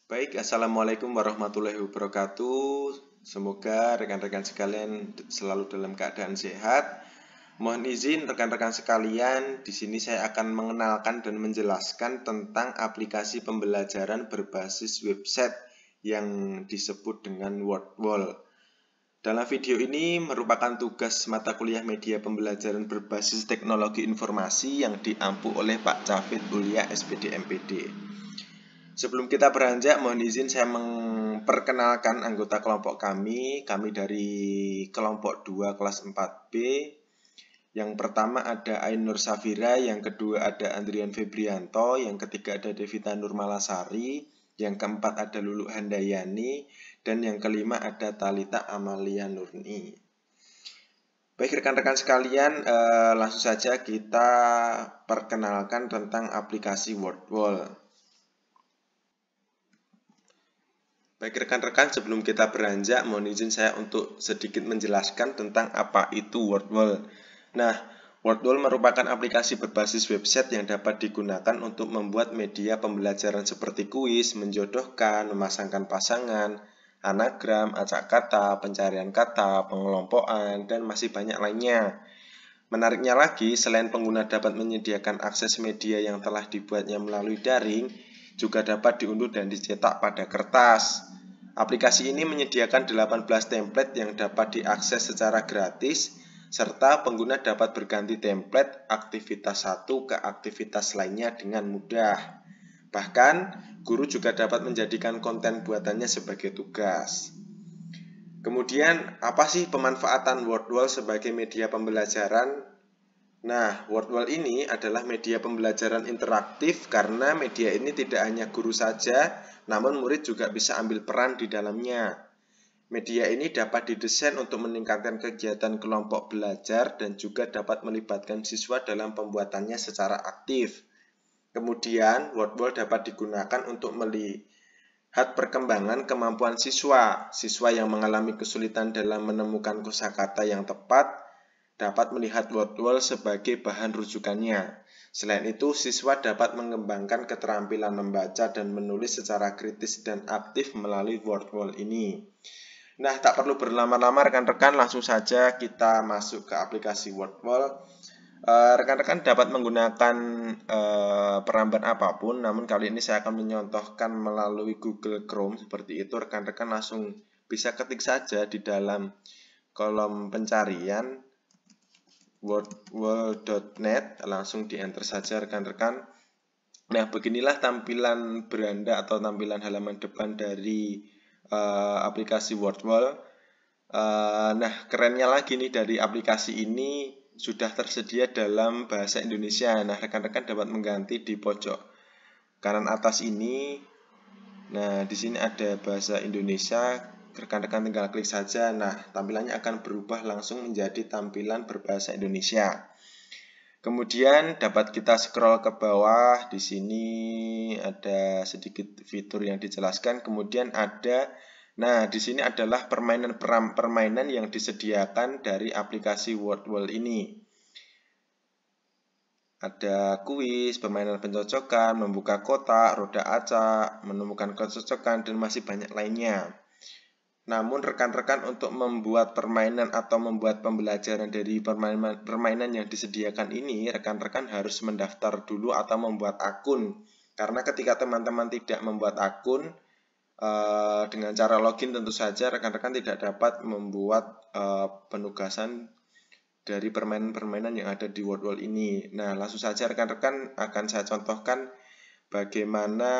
Baik, Assalamualaikum warahmatullahi wabarakatuh. Semoga rekan-rekan sekalian selalu dalam keadaan sehat. Mohon izin rekan-rekan sekalian, di sini saya akan mengenalkan dan menjelaskan tentang aplikasi pembelajaran berbasis website yang disebut dengan WordWall. Dalam video ini merupakan tugas mata kuliah media pembelajaran berbasis teknologi informasi yang diampu oleh Pak Cafid Ulia SPD MPD. Sebelum kita beranjak, mohon izin saya memperkenalkan anggota kelompok kami. Kami dari kelompok 2 kelas 4B. Yang pertama ada Ain Nur Safira, yang kedua ada Andrian Febrianto, yang ketiga ada Devita Nurmalasari, yang keempat ada Lulu Handayani, dan yang kelima ada Talita Amalia Nurni. Baik rekan-rekan sekalian, langsung saja kita perkenalkan tentang aplikasi WordWall. Baik rekan-rekan, sebelum kita beranjak, mohon izin saya untuk sedikit menjelaskan tentang apa itu WordWall. Nah, WordWall merupakan aplikasi berbasis website yang dapat digunakan untuk membuat media pembelajaran seperti kuis, menjodohkan, memasangkan pasangan, anagram, acak kata, pencarian kata, pengelompokan, dan masih banyak lainnya. Menariknya lagi, selain pengguna dapat menyediakan akses media yang telah dibuatnya melalui daring, juga dapat diunduh dan dicetak pada kertas. Aplikasi ini menyediakan 18 template yang dapat diakses secara gratis, serta pengguna dapat berganti template aktivitas satu ke aktivitas lainnya dengan mudah. Bahkan, guru juga dapat menjadikan konten buatannya sebagai tugas. Kemudian, apa sih pemanfaatan WordWall sebagai media pembelajaran? Nah, WordWall ini adalah media pembelajaran interaktif karena media ini tidak hanya guru saja, namun murid juga bisa ambil peran di dalamnya. Media ini dapat didesain untuk meningkatkan kegiatan kelompok belajar dan juga dapat melibatkan siswa dalam pembuatannya secara aktif. Kemudian, WordWall dapat digunakan untuk melihat perkembangan kemampuan siswa. Siswa yang mengalami kesulitan dalam menemukan kosakata yang tepat dapat melihat WordWall sebagai bahan rujukannya. Selain itu, siswa dapat mengembangkan keterampilan membaca dan menulis secara kritis dan aktif melalui WordWall ini. Nah, tak perlu berlama-lama rekan-rekan, langsung saja kita masuk ke aplikasi WordWall. Rekan-rekan dapat menggunakan peramban apapun, namun kali ini saya akan menyontohkan melalui Google Chrome seperti itu. Rekan-rekan langsung bisa ketik saja di dalam kolom pencarian wordwall.net, langsung di enter saja rekan-rekan. Nah, beginilah tampilan beranda atau tampilan halaman depan dari aplikasi WordWall. Nah, kerennya lagi nih, dari aplikasi ini sudah tersedia dalam bahasa Indonesia. Nah, rekan-rekan dapat mengganti di pojok kanan atas ini. Nah, di sini ada bahasa Indonesia. Rekan-rekan tinggal klik saja. Nah, tampilannya akan berubah langsung menjadi tampilan berbahasa Indonesia. Kemudian dapat kita scroll ke bawah. Di sini ada sedikit fitur yang dijelaskan. Kemudian ada, nah di sini adalah permainan yang disediakan dari aplikasi WordWall ini. Ada kuis, permainan pencocokan, membuka kotak, roda acak, menemukan kecocokan, dan masih banyak lainnya. Namun rekan-rekan untuk membuat permainan atau membuat pembelajaran dari permainan yang disediakan ini, rekan-rekan harus mendaftar dulu atau membuat akun. Karena ketika teman-teman tidak membuat akun, dengan cara login tentu saja rekan-rekan tidak dapat membuat penugasan dari permainan-permainan yang ada di WordWall ini. Nah, langsung saja rekan-rekan akan saya contohkan bagaimana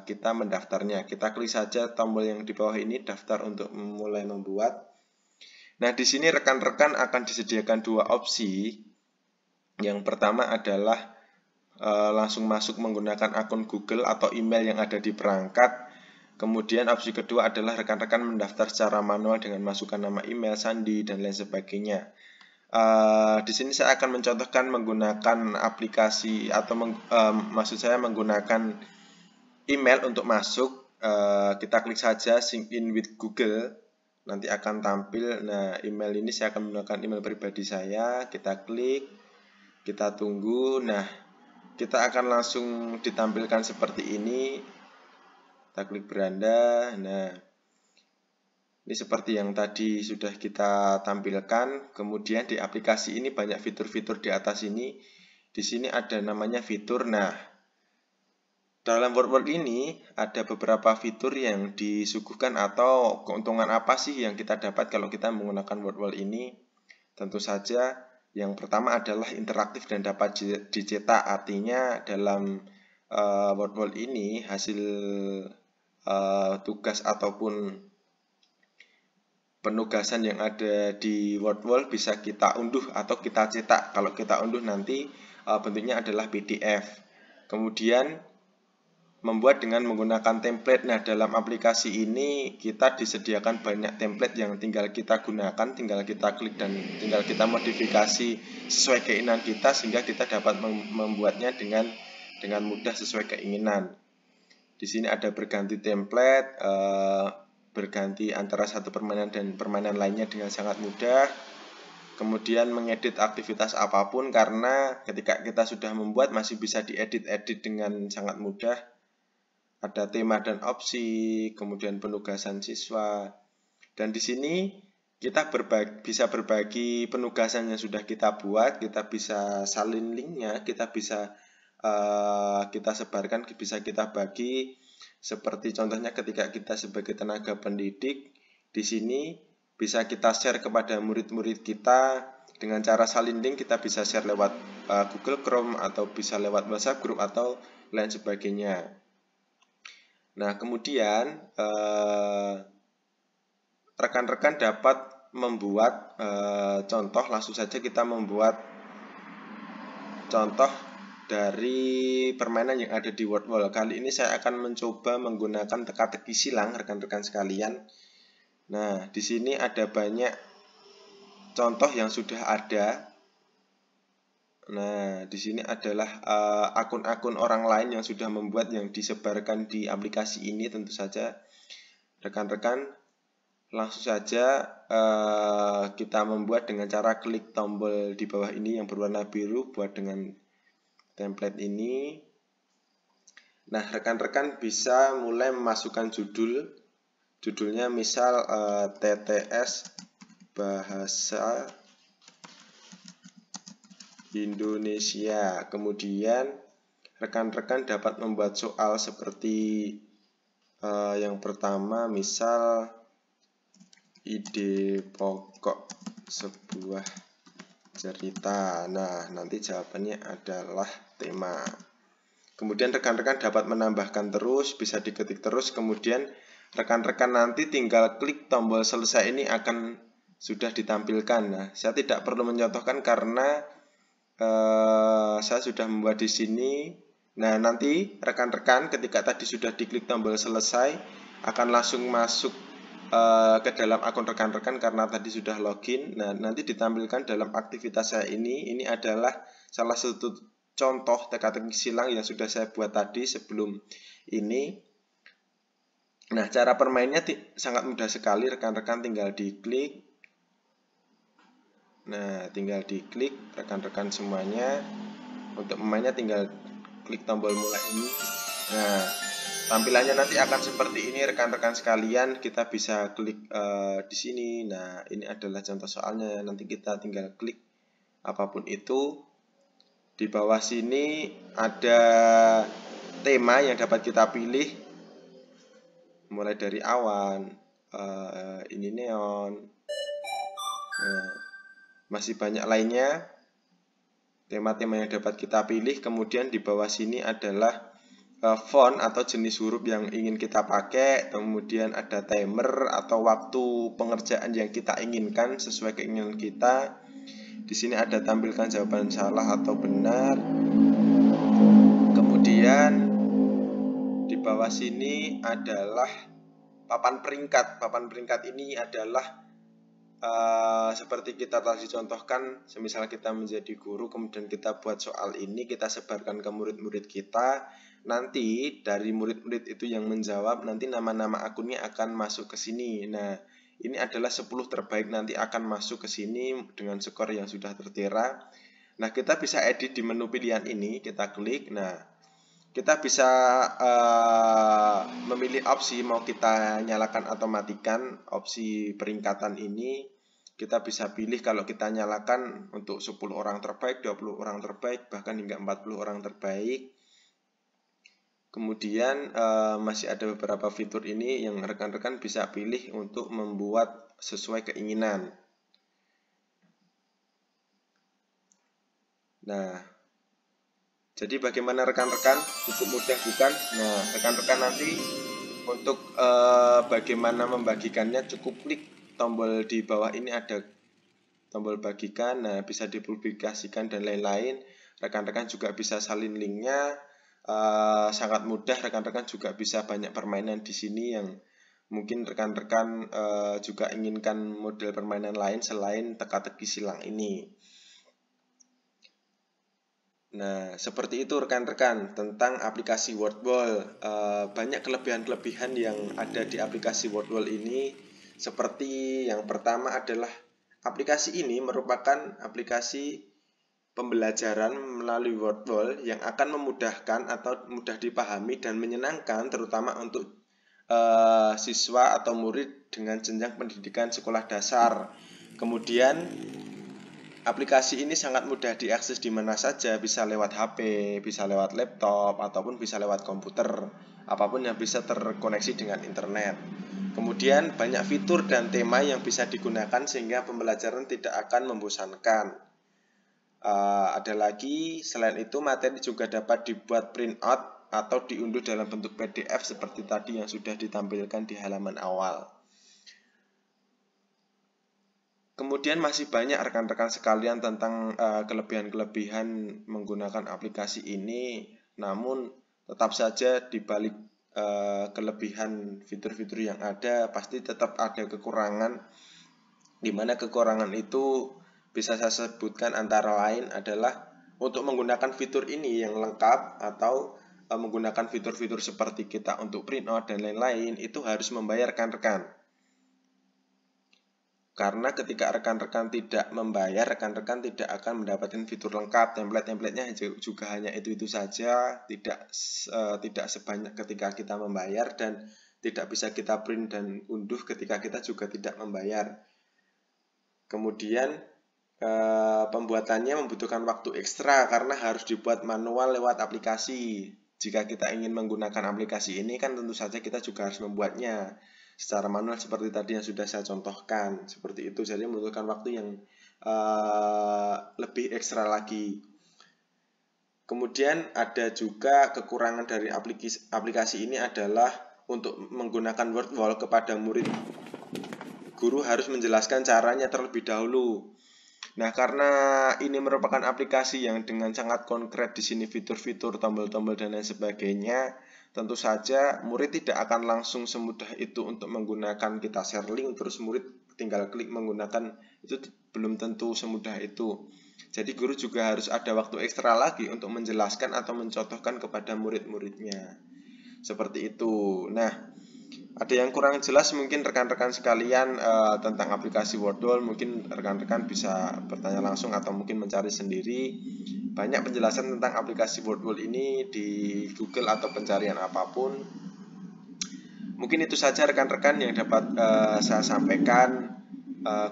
kita mendaftarnya. Kita klik saja tombol yang di bawah ini, daftar untuk mulai membuat. Nah, di sini rekan-rekan akan disediakan dua opsi. Yang pertama adalah langsung masuk menggunakan akun Google atau email yang ada di perangkat. Kemudian opsi kedua adalah rekan-rekan mendaftar secara manual dengan masukkan nama email, sandi, dan lain sebagainya. Di sini saya akan mencontohkan menggunakan aplikasi atau maksud saya menggunakan email untuk masuk. Kita klik saja sign in with Google, nanti akan tampil. Nah, email ini saya akan menggunakan email pribadi saya. Kita klik, kita tunggu. Nah, kita akan langsung ditampilkan seperti ini. Kita klik beranda. Nah, ini seperti yang tadi sudah kita tampilkan. Kemudian di aplikasi ini banyak fitur-fitur di atas ini. Di sini ada namanya fitur. Nah, dalam WordWall ini ada beberapa fitur yang disuguhkan atau keuntungan apa sih yang kita dapat kalau kita menggunakan WordWall ini. Tentu saja yang pertama adalah interaktif dan dapat dicetak. Artinya dalam WordWall ini hasil tugas ataupun penugasan yang ada di WordWall bisa kita unduh atau kita cetak. Kalau kita unduh nanti bentuknya adalah PDF. Kemudian membuat dengan menggunakan template. Nah, dalam aplikasi ini kita disediakan banyak template yang tinggal kita gunakan, tinggal kita klik dan tinggal kita modifikasi sesuai keinginan kita sehingga kita dapat membuatnya dengan mudah sesuai keinginan. Di sini ada berganti template, berganti antara satu permainan dan permainan lainnya dengan sangat mudah. Kemudian mengedit aktivitas apapun karena ketika kita sudah membuat masih bisa diedit-edit dengan sangat mudah. Ada tema dan opsi, kemudian penugasan siswa. Dan di sini kita bisa berbagi penugasan yang sudah kita buat, kita bisa salin linknya, kita bisa kita sebarkan, bisa kita bagi. Seperti contohnya ketika kita sebagai tenaga pendidik, di sini bisa kita share kepada murid-murid kita dengan cara salin link. Kita bisa share lewat Google Chrome atau bisa lewat WhatsApp group atau lain sebagainya. Nah, kemudian rekan-rekan dapat membuat contoh. Langsung saja kita membuat contoh dari permainan yang ada di WordWall. Kali ini saya akan mencoba menggunakan teka-teki silang, rekan-rekan sekalian. Nah, di sini ada banyak contoh yang sudah ada. Nah, di sini adalah akun-akun orang lain yang sudah membuat, yang disebarkan di aplikasi ini. Tentu saja rekan-rekan langsung saja kita membuat dengan cara klik tombol di bawah ini yang berwarna biru, buat dengan template ini. Nah, rekan-rekan bisa mulai memasukkan judulnya misal TTS Bahasa Indonesia. Kemudian rekan-rekan dapat membuat soal seperti yang pertama, misal ide pokok sebuah cerita. Nah, nanti jawabannya adalah tema. Kemudian rekan-rekan dapat menambahkan terus, bisa diketik terus. Kemudian rekan-rekan nanti tinggal klik tombol selesai, ini akan sudah ditampilkan. Nah, saya tidak perlu mencontohkan karena saya sudah membuat di sini. Nah, nanti rekan-rekan ketika tadi sudah diklik tombol selesai akan langsung masuk ke dalam akun rekan-rekan karena tadi sudah login. Nah, nanti ditampilkan dalam aktivitas saya ini. Ini adalah salah satu contoh teka-teki silang yang sudah saya buat tadi sebelum ini. Nah, cara permainnya sangat mudah sekali, rekan-rekan tinggal diklik. Nah, tinggal diklik rekan-rekan semuanya. Untuk memainnya tinggal klik tombol mulai ini. Nah, tampilannya nanti akan seperti ini rekan-rekan sekalian. Kita bisa klik di sini. Nah, ini adalah contoh soalnya. Nanti kita tinggal klik apapun itu. Di bawah sini ada tema yang dapat kita pilih. Mulai dari awan, ini neon. Nah, masih banyak lainnya tema-tema yang dapat kita pilih. Kemudian di bawah sini adalah font atau jenis huruf yang ingin kita pakai. Kemudian ada timer atau waktu pengerjaan yang kita inginkan sesuai keinginan kita. Di sini ada tampilkan jawaban salah atau benar. Kemudian di bawah sini adalah papan peringkat. Papan peringkat ini adalah seperti kita tadi contohkan, semisal kita menjadi guru, kemudian kita buat soal ini, kita sebarkan ke murid-murid kita. Nanti dari murid-murid itu yang menjawab, nanti nama-nama akunnya akan masuk ke sini. Nah, ini adalah 10 terbaik nanti akan masuk ke sini dengan skor yang sudah tertera. Nah, kita bisa edit di menu pilihan ini, kita klik. Nah, kita bisa memilih opsi mau kita nyalakan atau matikan. Opsi peringkatan ini kita bisa pilih kalau kita nyalakan untuk 10 orang terbaik, 20 orang terbaik, bahkan hingga 40 orang terbaik. Kemudian masih ada beberapa fitur ini yang rekan-rekan bisa pilih untuk membuat sesuai keinginan. Nah, jadi bagaimana rekan-rekan? Cukup mudah bukan? Nah, rekan-rekan nanti untuk bagaimana membagikannya cukup klik tombol di bawah ini, ada tombol bagikan. Nah, bisa dipublikasikan dan lain-lain. Rekan-rekan juga bisa salin linknya. Sangat mudah. Rekan-rekan juga bisa banyak permainan di sini yang mungkin rekan-rekan juga inginkan model permainan lain selain teka-teki silang ini. Nah, seperti itu rekan-rekan tentang aplikasi Wordwall. Banyak kelebihan-kelebihan yang ada di aplikasi Wordwall ini. Seperti yang pertama adalah aplikasi ini merupakan aplikasi pembelajaran melalui Wordwall yang akan memudahkan atau mudah dipahami dan menyenangkan terutama untuk siswa atau murid dengan jenjang pendidikan sekolah dasar. Kemudian aplikasi ini sangat mudah diakses di mana saja, bisa lewat HP, bisa lewat laptop, ataupun bisa lewat komputer, apapun yang bisa terkoneksi dengan internet. Kemudian banyak fitur dan tema yang bisa digunakan sehingga pembelajaran tidak akan membosankan. Ada lagi, selain itu materi juga dapat dibuat print out atau diunduh dalam bentuk PDF seperti tadi yang sudah ditampilkan di halaman awal. Kemudian masih banyak rekan-rekan sekalian tentang kelebihan-kelebihan menggunakan aplikasi ini. Namun tetap saja di balik kelebihan fitur-fitur yang ada pasti tetap ada kekurangan, di mana kekurangan itu bisa saya sebutkan antara lain adalah untuk menggunakan fitur ini yang lengkap atau menggunakan fitur-fitur seperti kita untuk print out dan lain-lain itu harus membayar rekan-rekan. Karena ketika rekan-rekan tidak membayar, rekan-rekan tidak akan mendapatkan fitur lengkap. Template-templatenya juga hanya itu saja, tidak sebanyak ketika kita membayar, dan tidak bisa kita print dan unduh ketika kita juga tidak membayar. Kemudian pembuatannya membutuhkan waktu ekstra karena harus dibuat manual lewat aplikasi. Jika kita ingin menggunakan aplikasi ini kan tentu saja kita juga harus membuatnya secara manual seperti tadi yang sudah saya contohkan. Seperti itu, jadi membutuhkan waktu yang lebih ekstra lagi. Kemudian ada juga kekurangan dari aplikasi ini adalah untuk menggunakan Wordwall kepada murid. Guru harus menjelaskan caranya terlebih dahulu. Nah, karena ini merupakan aplikasi yang dengan sangat konkret di sini fitur-fitur, tombol-tombol dan lain sebagainya, tentu saja murid tidak akan langsung semudah itu untuk menggunakan. Kita share link terus murid tinggal klik menggunakan, itu belum tentu semudah itu. Jadi guru juga harus ada waktu ekstra lagi untuk menjelaskan atau mencontohkan kepada murid-muridnya. Seperti itu. Nah, ada yang kurang jelas mungkin rekan-rekan sekalian tentang aplikasi Wordwall, mungkin rekan-rekan bisa bertanya langsung atau mungkin mencari sendiri. Banyak penjelasan tentang aplikasi Wordwall ini di Google atau pencarian apapun. Mungkin itu saja rekan-rekan yang dapat saya sampaikan.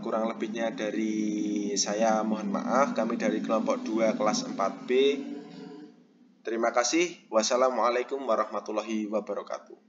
Kurang lebihnya dari saya mohon maaf. Kami dari kelompok 2 kelas 4B. Terima kasih. Wassalamualaikum warahmatullahi wabarakatuh.